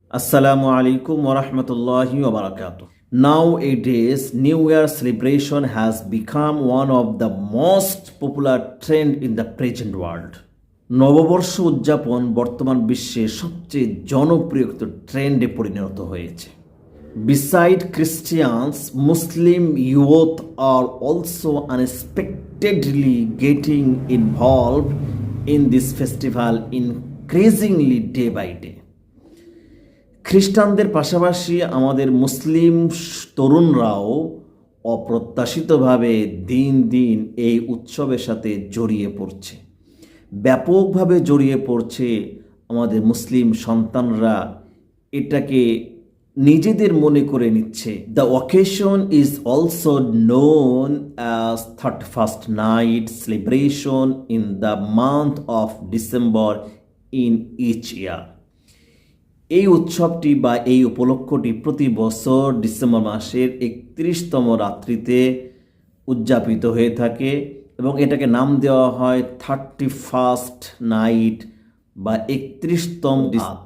Assalamu alaikum wa rahmatullahi wa barakatuh. Nowadays, New Year celebration has become one of the most popular trend in the present world. নববর্ষ উদযাপন বর্তমান বিশ্বে সবচেয়ে জনপ্রিয় একটা ট্রেন্ডে পরিণত হয়েছে। Beside Christians, Muslim youth are also unexpectedly getting involved in this festival increasingly day by day. খ্রিস্টানদের পাশাপাশি আমাদের মুসলিম তরুণরাও অপ্রত্যাশিতভাবে দিন দিন এই উৎসবের সাথে জড়িয়ে পড়ছে, ব্যাপকভাবে জড়িয়ে পড়ছে। আমাদের মুসলিম সন্তানরা এটাকে নিজেদের মনে করে নিচ্ছে। The occasion is also known as 31st night celebration in the month of December in each year. এই উৎসবটি বা এই উপলক্ষটি প্রতি বছর ডিসেম্বর মাসের 31তম রাত্রিতে উদযাপিত হয়ে থাকে এবং এটাকে নাম দেওয়া হয় 31st নাইট বা 31তম রাত।